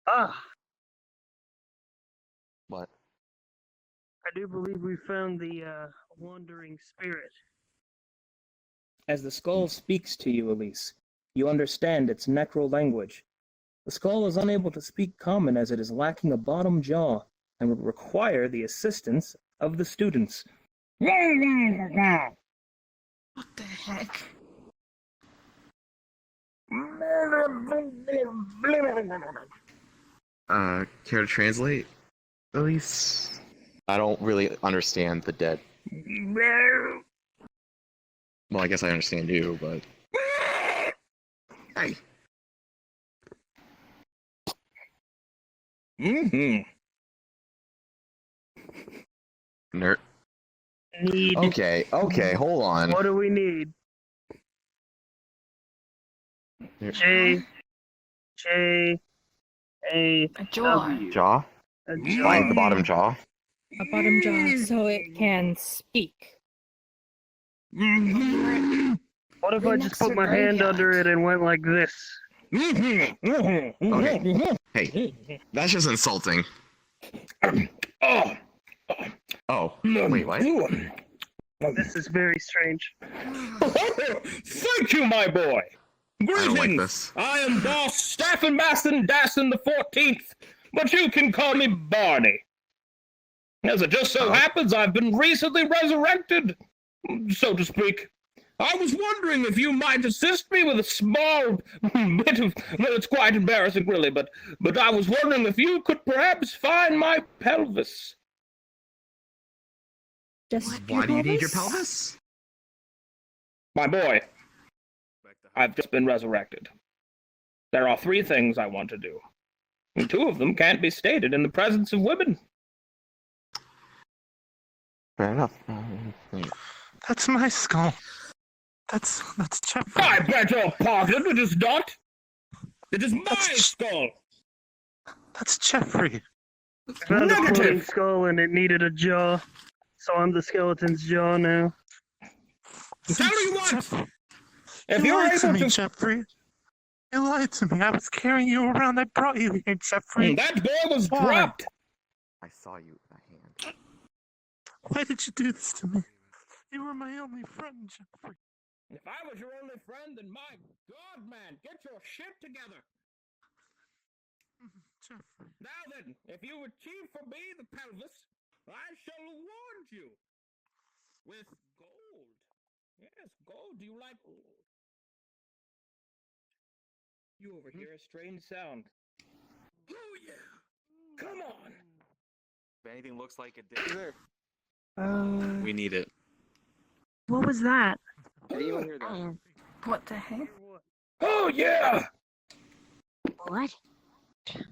Ah, What? I do believe we found the wandering spirit. As the skull speaks to you, Elise, you understand its necro language. The skull is unable to speak common as it is lacking a bottom jaw and would require the assistance of the students. What the heck? Care to translate, Elise? I don't really understand the dead. Well, I guess I understand you, but... Hey! Nerd. Need. Okay, hold on. What do we need? J. A jaw. W. Jaw? A jaw. Find the bottom jaw? A bottom jaw so it can speak. What if I just put my hand under it and went like this? Okay. Hey, that's just insulting. Oh, wait, what? This is very strange. Thank you, my boy. I don't like Greetings. this. I am Boss Staffen Baston Daston the 14th, but you can call me Barney. As it just so happens, I've been recently resurrected, so to speak. I was wondering if you might assist me with a small bit of... Well, it's quite embarrassing, really, but I was wondering if you could perhaps find my pelvis. Just Why do you need your pelvis? My boy, I've just been resurrected. There are 3 things I want to do. And 2 of them can't be stated in the presence of women. Fair enough. That's my skull. That's Jeffrey. I beg your pardon, it is not. It is my skull. That's Jeffrey. Found a Negative. floating skull and it needed a jaw, so I'm the skeleton's jaw now. Tell you what, Jeffrey. if You you're lied to able me, to... Jeffrey. You lied to me. I was carrying you around. I brought you here, Jeffrey. That boy was Why? dropped. I saw you with a hand. Why did you do this to me? You were my only friend, Jeffrey. If I was your only friend, then my God, man, get your shit together. Jeffrey. Now then, if you achieve for me the pelvis, I shall reward you with gold. Yes, gold. Do you like gold? You overhear a strange sound. Oh yeah! Come on! If anything looks like a dick, We need it. What was that? did anyone hear that? What the heck? Oh yeah! What? Can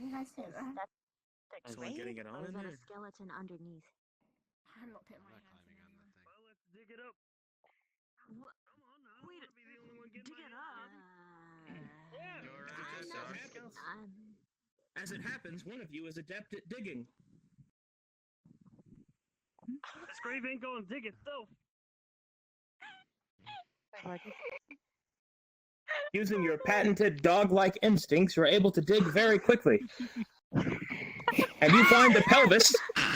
you guys hear that? Is someone getting it on in there? Skeleton underneath. I'm not putting my hands in there. Well, let's dig it up. What? Come on now. Wait, I'll be the only one getting dig it my up. As it happens, one of you is adept at digging. This grave ain't gonna dig itself. Using your patented dog-like instincts, you're able to dig very quickly. And you find a pelvis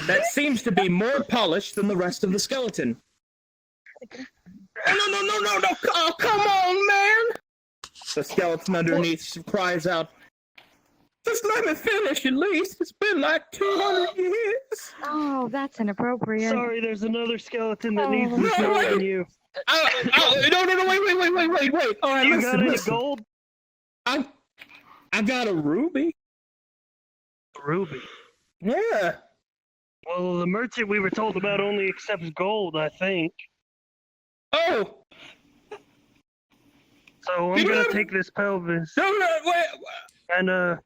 that seems to be more polished than the rest of the skeleton. Oh, no! Oh, come on, man! The skeleton underneath cries out, "Just let me finish, at least. It's been like 200 years." Oh, that's inappropriate. Sorry, there's another skeleton that needs Oh. this more than you. No, wait. All right, You listen, got any listen. gold? I got a ruby. Ruby. Yeah. Well, the merchant we were told about only accepts gold, I think. Oh. So I'm You gonna know- take this pelvis No, wait. and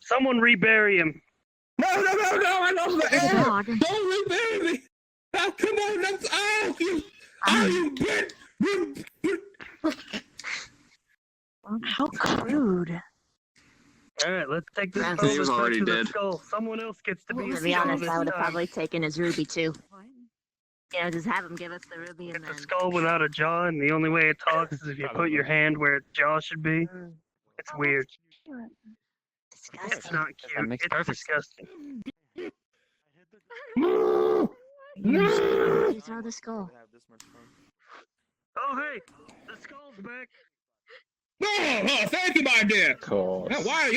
someone rebury him. No, I lost the air. Dog. Don't rebury me. Oh, come on, you bitch. How crude. All right, let's take this He pelvis was back already to the dead. skull. Someone else gets to be To the be skull honest, this I would have time. probably taken his ruby too. Yeah, just have him give us the ruby and It's then. a skull without a jaw, and the only way it talks is if you put your hand where its jaw should be. It's weird. It's Disgusting. not cute. makes It's perfect sense. disgusting. You throw the skull. Oh, hey! The skull's back! Oh, thank you, my dear. Course. Yeah, why,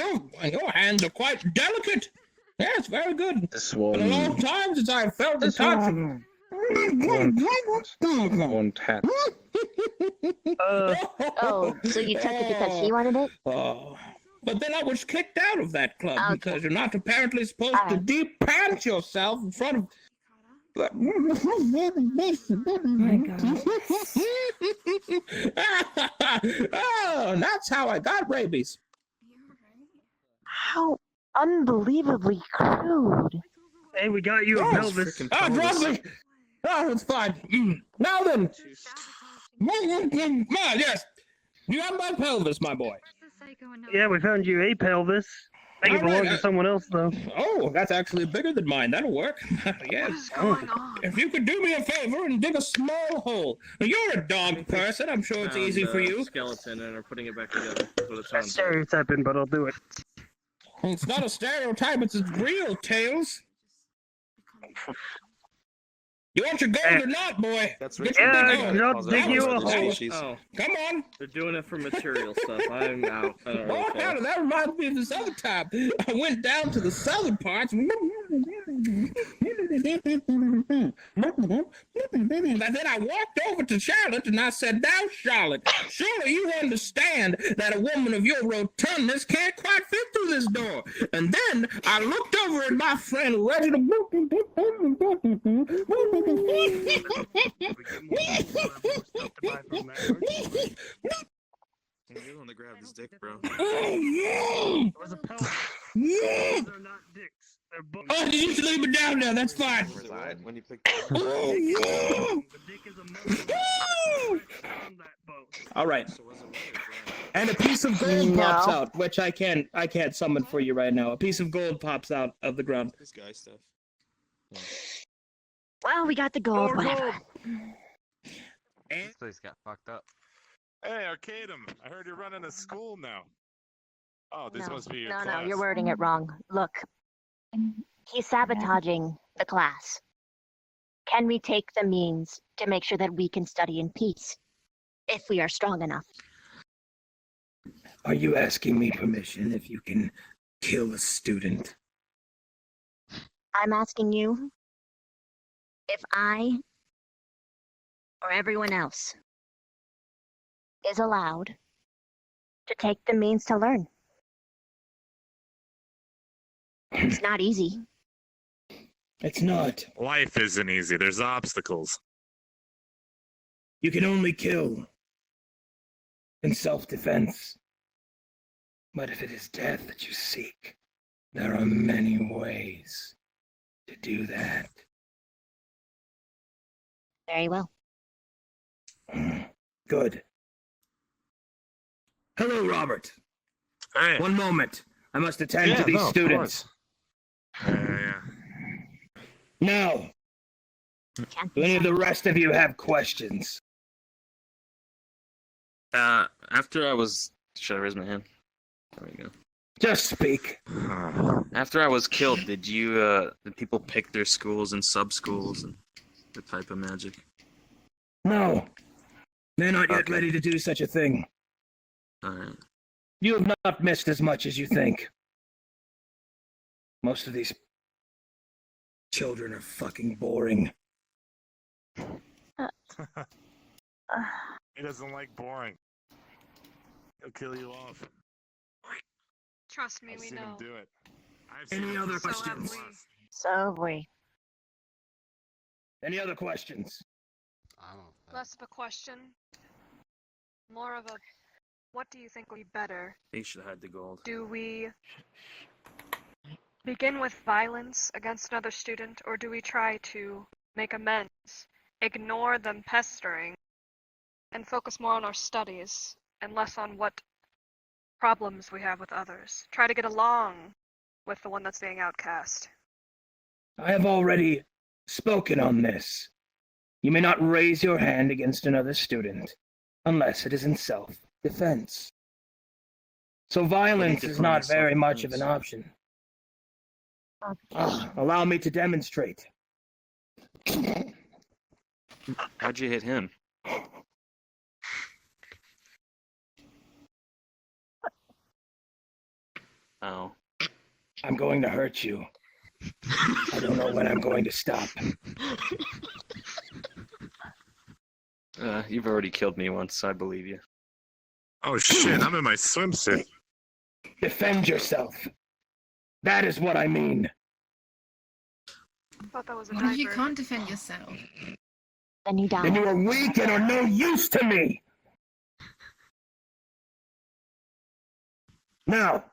your hands are quite delicate. Yes, very good. This Been a one long time since I felt the touch of... won't have. Oh, so you took it because he wanted it? Oh. But then I was kicked out of that club Okay. because you're not apparently supposed to deep pant yourself in front of... Oh my god. Oh, that's how I got rabies. How unbelievably crude. Hey, we got you a Yes, pelvis. Oh, drop me! Oh, it's fine. Now then. Yes. You have my pelvis, my boy. Yeah, we found you a pelvis. I think it belongs to someone else, though. Oh, that's actually bigger than mine. That'll work. Yes. Going on? If you could do me a favor and dig a small hole. You're a dog person. I'm sure it's easy for you. Skeleton and are putting it back together. That's what it sounds like. Stereotyping, but I'll do it. It's not a stereotype. It's real, Tails. You want your gold or not, boy? That's Get Richard. your Yeah, big I'll gold. dig you a hole. Oh, Come on. they're doing it for material stuff. I'm out. I don't really Oh, care. hell, that reminds me of this other time. I went down to the southern parts. And then I walked over to Charlotte and I said, "Now, Charlotte, surely you understand that a woman of your rotundness can't quite fit through this door." And then I looked over at my friend Reginald. You're the one that grabbed his dick, bro. It was a pelvis. Yeah. They're not dicks. They're bones. Oh, you just leave it down there. That's fine. When you pick Oh, yeah. The dick is a muscle from that bone. All right. So was it weird, bro? And a piece of gold pops No. out, which I can't summon for you right now. A piece of gold pops out of the ground. This guy stuff. Well, we got the gold, More whatever. gold. This place got fucked up. Hey, Arcadum, I heard you're running a school now. Oh, this No, must be your no, class. no, you're wording it wrong. Look, he's sabotaging the class. Can we take the means to make sure that we can study in peace? If we are strong enough. Are you asking me permission if you can kill a student? I'm asking you if I or everyone else is allowed to take the means to learn. It's not easy. It's not. Life isn't easy. There's obstacles. You can only kill in self-defense. But if it is death that you seek, there are many ways to do that. Very well. Good. Hello, Robert. Hey. One moment. I must attend to Yeah, these no, of students. Yeah. Now, Can't do any of the rest of you have questions? After I was... Should I raise my hand? There we go. Just speak. After I was killed, did people pick their schools and sub-schools and the type of magic? No. They're not yet Okay. ready to do such a thing. Alright. You have not missed as much as you think. Most of these children are fucking boring. He doesn't like boring. He'll kill you off. Trust me, I've we seen him know. do it. I've Any seen him other do it. questions? So we. Any other questions? Less of a question, more of a, what do you think would be better? They should have had the gold. Do we begin with violence against another student, or do we try to make amends, ignore them pestering, and focus more on our studies and less on what problems we have with others? Try to get along with the one that's being outcast. I have already spoken on this. You may not raise your hand against another student unless it is in self-defense. So violence is not very much of an option. Allow me to demonstrate. How'd you hit him? Oh. I'm going to hurt you. I don't know when I'm going to stop. You've already killed me once, I believe you. Oh shit, I'm in my swimsuit. Defend yourself. That is what I mean. I thought that was a What if you diaper. can't defend yourself? Then you die. Then you are weak and are no use to me. Now,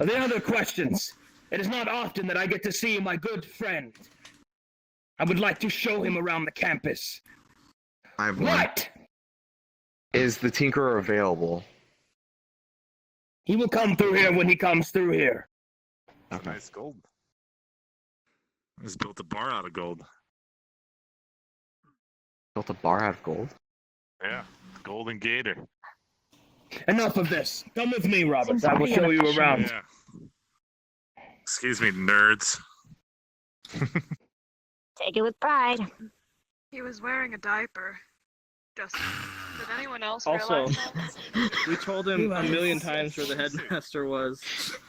are there other questions? It is not often that I get to see my good friend. I would like to show him around the campus. I have one. What? Is the Tinkerer available? He will come through here when he comes through here. Okay. Nice gold. I just built a bar out of gold. Built a bar out of gold? Yeah, golden gator. Enough of this. Come with me, Robert. Seems I will pretty show you inefficient. around. Yeah. Excuse me, nerds. Take it with pride. He was wearing a diaper. Just did anyone else Also, realize that? we told him a million times where the headmaster was.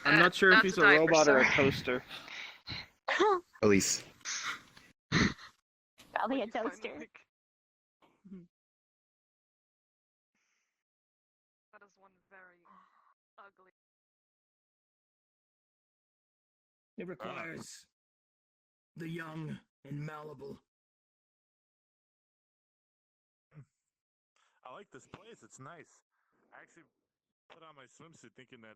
I'm not sure if That's he's a a diaper, robot or a sir. toaster. Elise. Probably a Fine, toaster. like- That is one very ugly. It requires the young and malleable. I like this place. It's nice. I actually put on my swimsuit thinking that.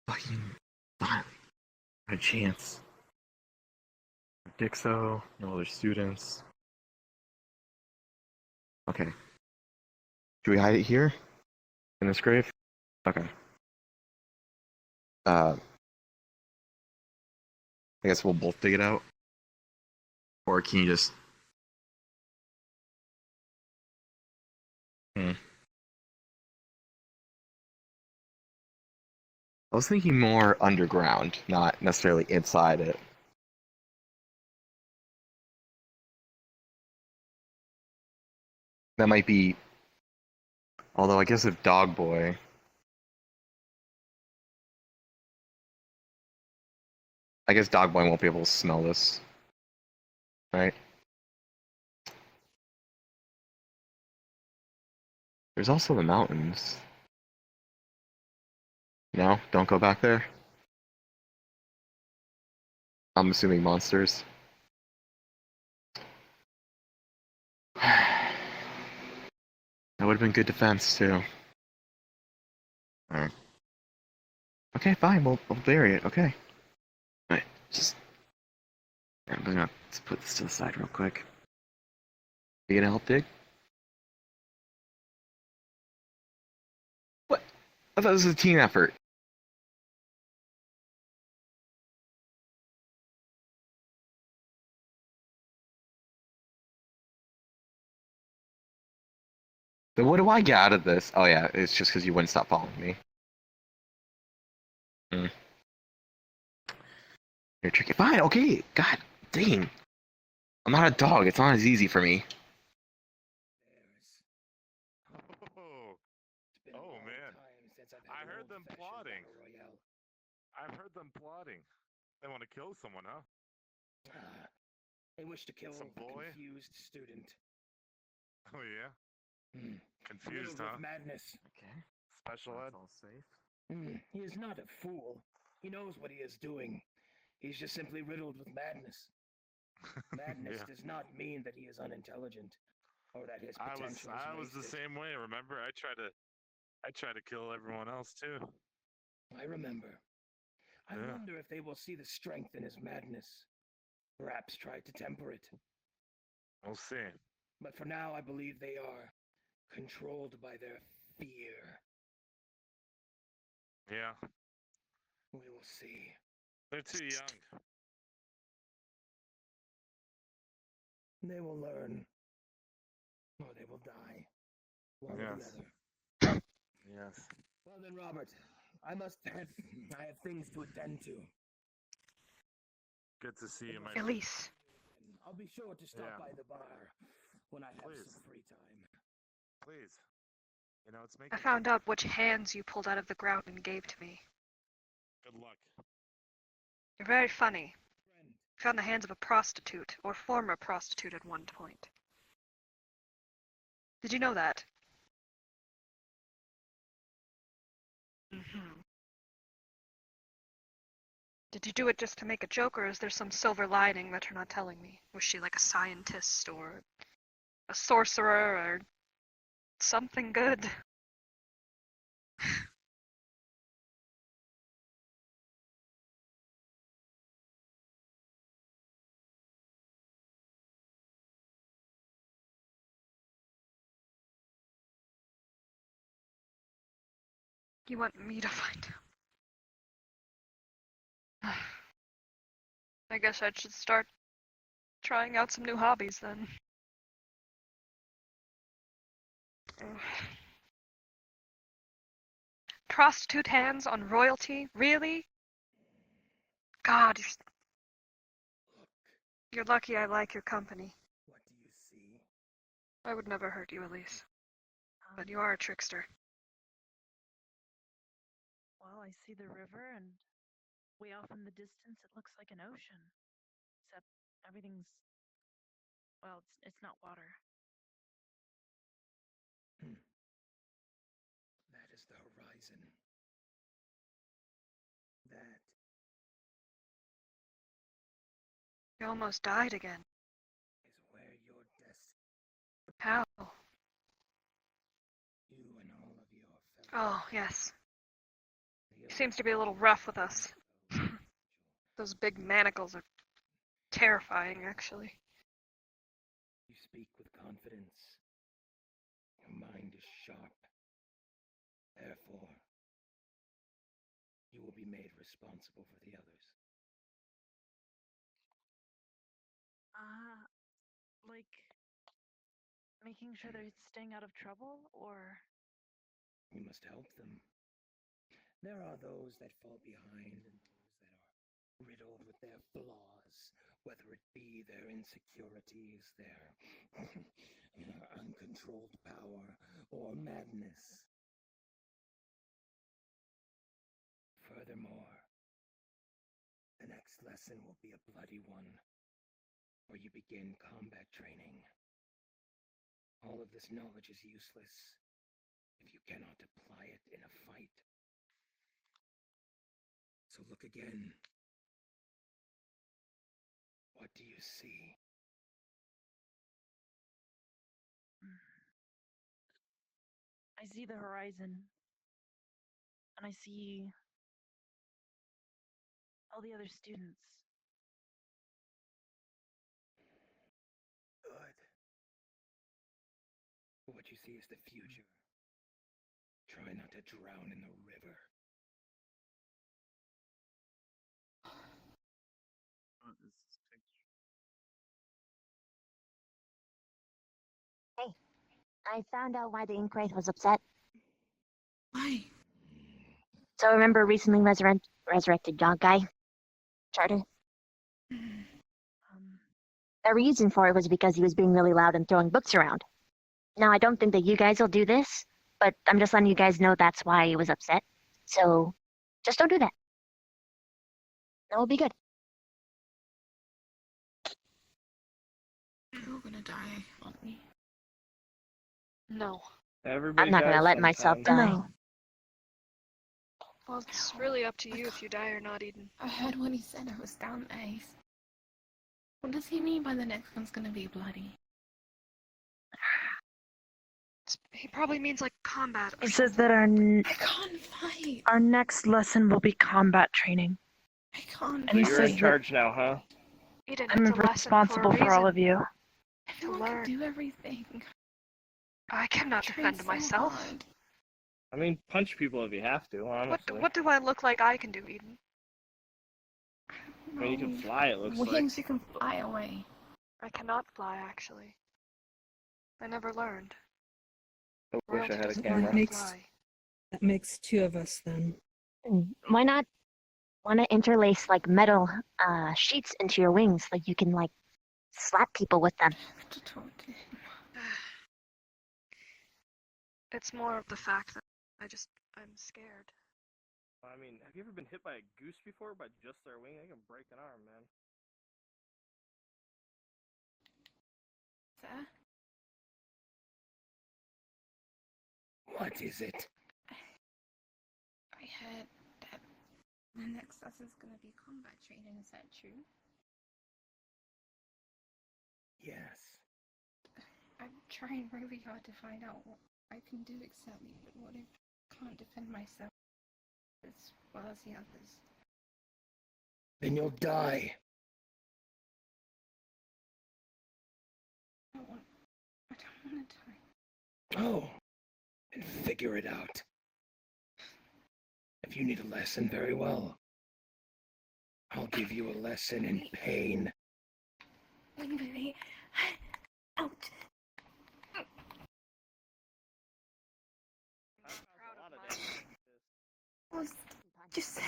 Fucking finally. A chance. Dixo, no other students. Okay. Do we hide it here? In this grave? Okay. I guess we'll both dig it out. Or can you just... I was thinking more underground, not necessarily inside it. That might be... Although I guess if Dog Boy... I guess Dog Boy won't be able to smell this. Right? There's also the mountains. No? Don't go back there? I'm assuming monsters. That would have been good defense, too. Alright. Okay, fine, we'll bury it, okay. Alright, just... I'm gonna let's put this to the side real quick. You gonna help dig? What? I thought this was a team effort. Then what do I get out of this? Oh yeah, it's just because you wouldn't stop following me. You're tricky. Fine, okay. God dang. I'm not a dog. It's not as easy for me. Oh man. I heard them plotting. I've heard them plotting. They want to kill someone, huh? They wish to kill Some a boy? confused student. Oh yeah. Confused, Riddled huh? with madness. Okay. Special ed. all safe. He is not a fool. He knows what he is doing. He's just simply riddled with madness. Madness Yeah. does not mean that he is unintelligent, or that his potential I was is the wasted. same way. Remember, I try to kill everyone else too. I remember. I Yeah. wonder if they will see the strength in his madness. Perhaps try to temper it. We'll see. But for now, I believe they are controlled by their fear. Yeah, We will see. they're too young. They will learn. Or they will die. One or the Yes. other. Yes. Well then, Robert, I have things to attend to. Good to see you, my Elise. I'll be sure to stop Yeah. by the bar when I have Please. some free time. Please. You know, it's making. I found out which hands you pulled out of the ground and gave to me. Good luck. You're very funny. You found the hands of a prostitute, or former prostitute at one point. Did you know that? Mm-hmm. Did you do it just to make a joke, or is there some silver lining that you're not telling me? Was she like a scientist, or a sorcerer, or something good? You want me to find out? I guess I should start trying out some new hobbies then. Ugh. Prostitute hands on royalty? Really? God, you're lucky I like your company. What do you see? I would never hurt you, Elise. But you are a trickster. Well, I see the river, and way off in the distance it looks like an ocean. Except everything's... well, it's not water. That is the horizon. That You almost died again. is where your destiny. How? You and all of your fellow. Oh, yes. He seems to be a little rough with us. Those big manacles are terrifying, actually. You speak with confidence. Your mind is sharp. Therefore, you will be made responsible for the others. Like making sure they're staying out of trouble, or... We must help them. There are those that fall behind and those that are riddled with their flaws, whether it be their insecurities, their uncontrolled power, or madness. Furthermore, the next lesson will be a bloody one, where you begin combat training. All of this knowledge is useless if you cannot apply it in a fight. So look again. What do you see? I see the horizon, and I see all the other students. Good. What you see is the future. Try not to drown in the river. What is this picture? Hey, I found out why the Inkwraith was upset. Why? So remember recently resurrected Doughnutguy? Charter? The reason for it was because he was being really loud and throwing books around. Now, I don't think that you guys will do this, but I'm just letting you guys know that's why he was upset. So, just don't do that. That will be good. We're all gonna die, aren't we? No. Everybody I'm not gonna dies let myself sometime. die. No. Well, it's really up to you if you die or not, Eden. I heard what he said. I was down Ace. What does he mean by the next one's gonna be bloody? He probably means like combat. Or It says something. that I can't fight. our next lesson will be combat training. I can't And he You're says in that charge now, huh? Eden, I'm it's a lesson responsible for a for all reason. of you. Everyone learn. can do everything. I cannot Train defend so myself. hard. I mean, punch people if you have to, honestly. What do I look like I can do, Eden? I mean, you can fly, it looks Wings like. you can fly away. I cannot fly, actually. I never learned. I wish I Royalty had a doesn't camera. let me fly. That makes two of us then. Why not interlace like metal sheets into your wings, like you can like slap people with them? It's more of the fact that I'm scared. I mean, have you ever been hit by a goose before? By just their wing? They can break an arm, man. Sir? What is it? I heard that the next class is going to be combat training. Is that true? Yes. I'm trying really hard to find out what I can do exactly, but what if I can't defend myself as well as the others? Then you'll die. I don't want to die. Oh, and figure it out. If you need a lesson, very well. I'll give you a lesson in pain. Wait. Out. Was just a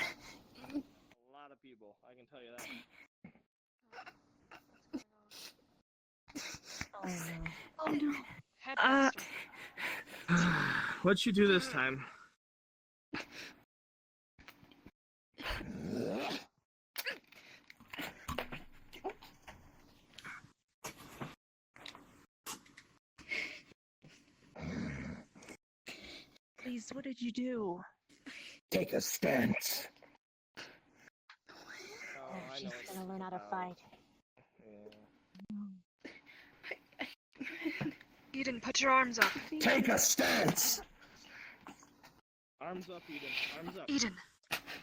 lot of people, I can tell you that. Oh no. Headmaster. What'd you do this time? Please, what did you do? Take a stance. Oh, I She's know it's gonna learn how to fight. Eden, put your arms up. Take a stance! Arms up, Eden. Arms up. Eden,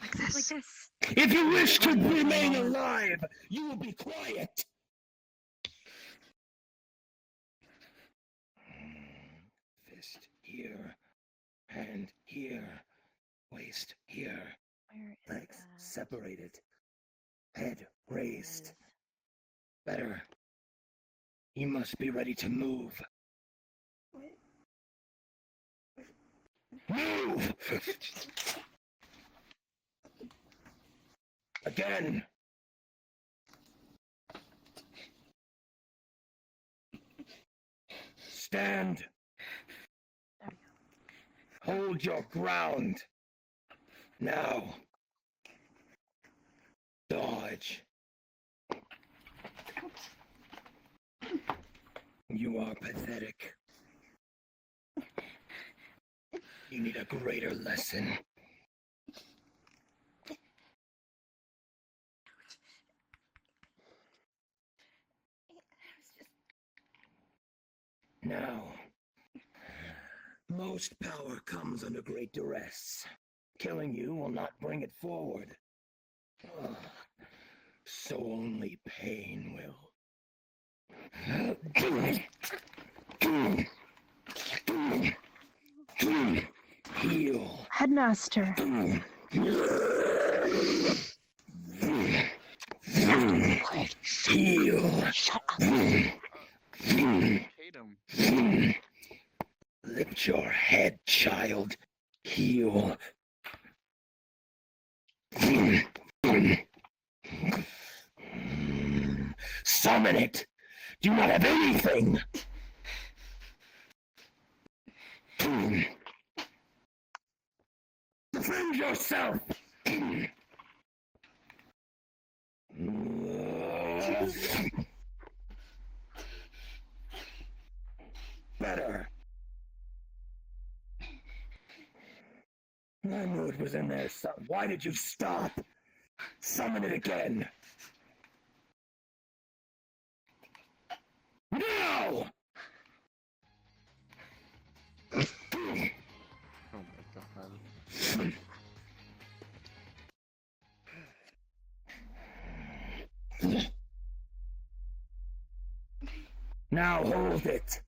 like this. Like this. If you wish to remain alive, you will be quiet. Fist here, hand here, waist here, Where is legs separated, head raised. Better. You must be ready to move. Move! Again. Stand. Hold your ground. Now. Dodge. You are pathetic. You need a greater lesson. Now, most power comes under great duress. Killing you will not bring it forward. So only pain will. Heal. Headmaster. Heal. Shut up. Hate him. Lift your head, child. Heal. Summon it. Do not have anything. Defend yourself. Better. I knew it was in there. Why did you stop? Summon it again. No! Oh my god. Now hold it.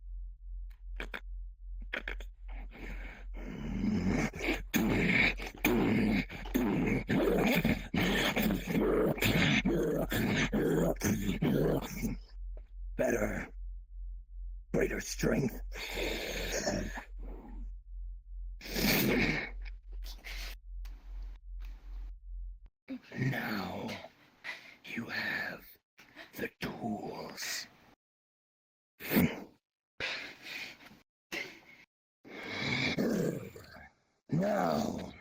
strength. Now you have the tools. Now,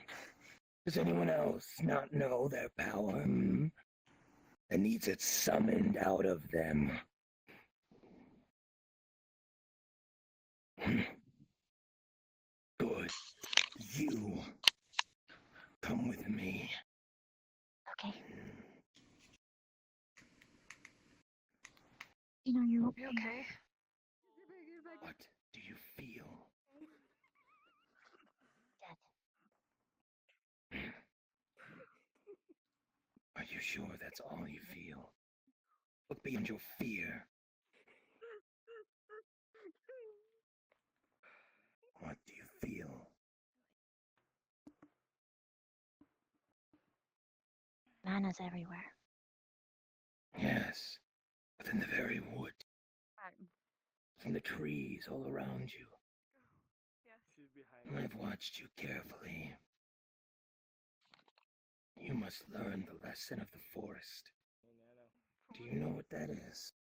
does anyone else not know their power? That needs it summoned out of them. Good. You come with me. Okay. You know, you're okay. Okay. What do you feel? Dead. Are you sure that's all you feel? Look beyond your fear. What do you feel? Mana's everywhere. Yes, within the very wood. From the trees all around you. She's behind me. I've watched you carefully. You must learn the lesson of the forest. Hey, Nano. Do you know what that is?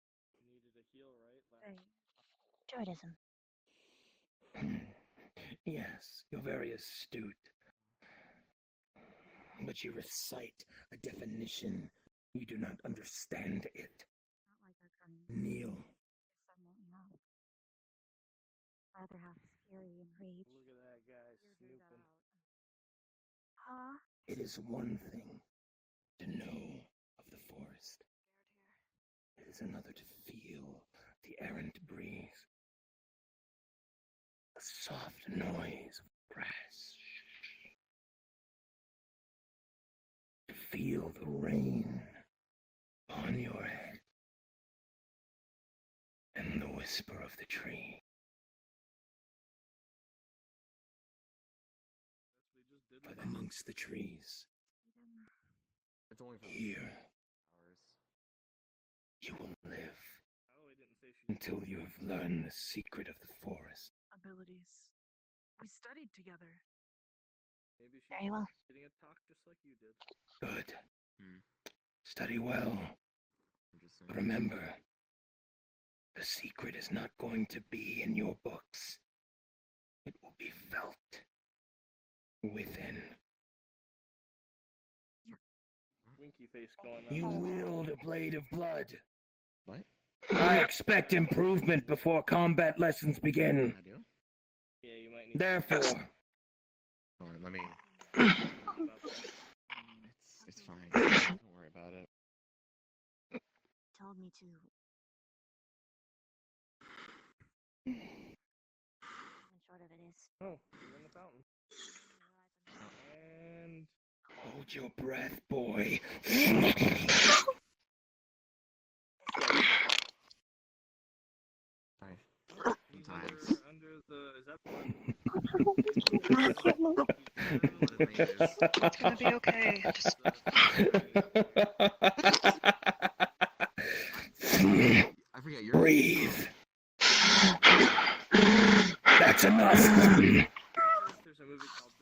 You needed a heal, right? Druidism. Yes, you're very astute. But you recite a definition. You do not understand it. Not like our gun. Kneel. Some won't know. Rather have fury and rage. Look at that guy snooping. Huh? It is one thing to know of the forest. It is another to feel the errant breeze. The soft noise of grass. To feel the rain on your head. And the whisper of the tree. But amongst the trees, It's only for here, hours. you will live Oh, he didn't say she. until you have learned the secret of the forest. Abilities. We studied together. Maybe she's Very well. getting a talk just like you did. Good. Study well. Interesting. But remember, the secret is not going to be in your books. It will be felt within. Winky face going on. You wield a blade of blood. What? I expect improvement before combat lessons begin. I do? Yeah, you might need. Therefore, Alright, let me. About that. It's fine. Don't worry about it. Told me to. And short of it is. Oh, you're in the fountain. And hold your breath, boy. Sometimes. under the. Is that blood? It's gonna be okay. Just I forget your. Breathe. That's enough. There's a movie called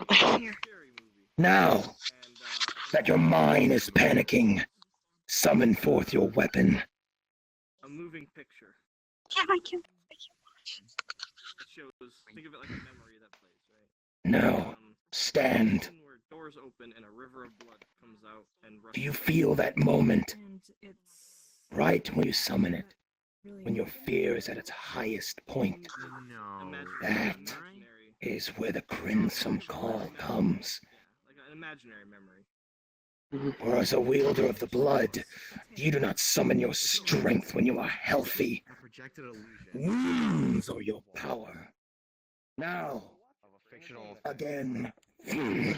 The Shining. here. Scary movie. Now And that your mind is panicking, summon forth your weapon. a moving picture. I can't. It shows. Think of it like a memory that plays, right? Now, stand. Scene where doors open and a river of blood comes out and rushes. Do you feel that moment? And it's Right when you summon it, really when your fear is at its highest point, No. that is where the crimson call comes. Yeah, like an imaginary memory. For as a wielder of the blood, you do not summon your strength when you are healthy. A projected illusion Wounds are your power. Now, of a fictional. again. They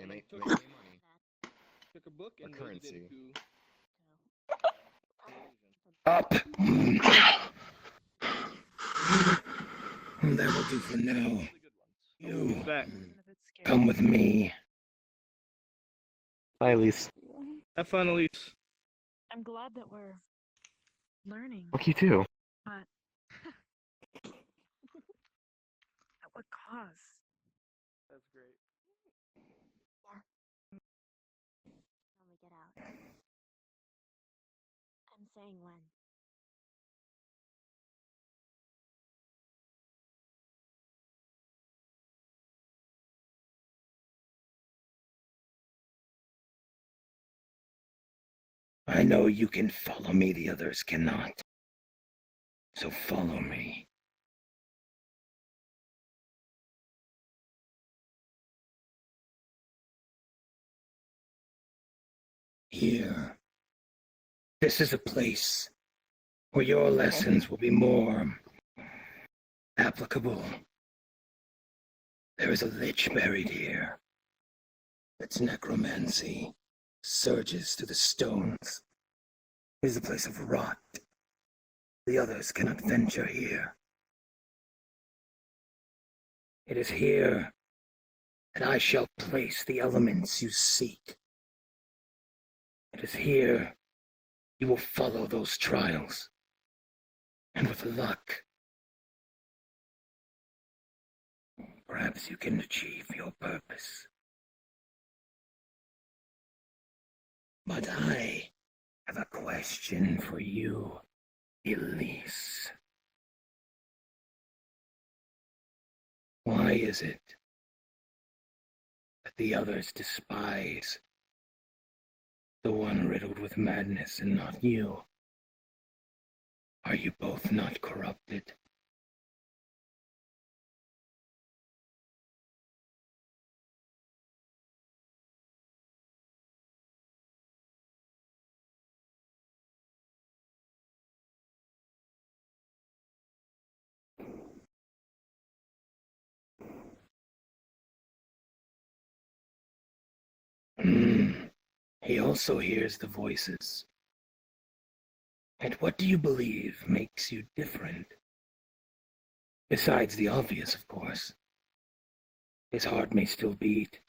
make money. Took a book and A currency. moved it Up. That will do for now. You, back. come with me. Bye, Elise. Have fun, Elise. I'm glad that we're learning, Fuck you too. but At what cost? That's great. Yeah. When we get out. I'm saying when. I know you can follow me, the others cannot. So follow me. Here. This is a place where your lessons will be more applicable. There is a lich buried here. Its necromancy surges through the stones. It is a place of rot. The others cannot venture here. It is here that I shall place the elements you seek. It is here you will follow those trials. And with luck, perhaps you can achieve your purpose. But I have a question for you, Elise. Why is it that the others despise the one riddled with madness and not you? Are you both not corrupted? He also hears the voices. And what do you believe makes you different? Besides the obvious, of course. His heart may still beat,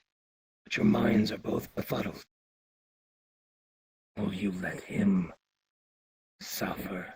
but your minds are both befuddled. Will you let him suffer?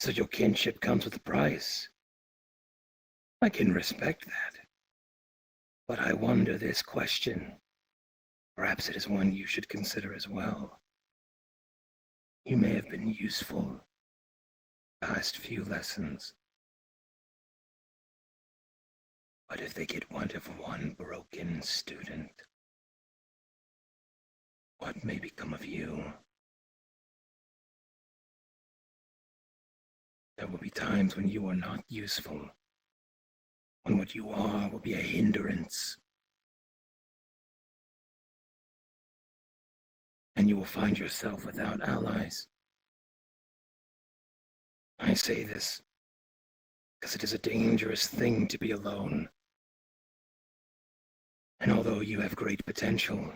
So your kinship comes with a price. I can respect that. But I wonder this question. Perhaps it is one you should consider as well. You may have been useful past few lessons. But if they get wind of one broken student, what may become of you? There will be times when you are not useful, when what you are will be a hindrance. And you will find yourself without allies. I say this because it is a dangerous thing to be alone. And although you have great potential,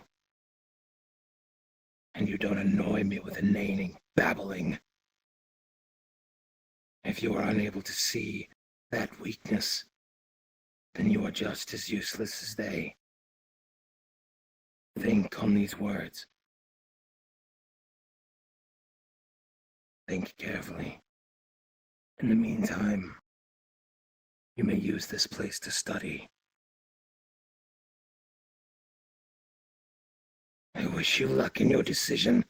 and you don't annoy me with inane babbling, if you are unable to see that weakness, then you are just as useless as they. Think on these words. Think carefully. In the meantime, you may use this place to study. I wish you luck in your decision.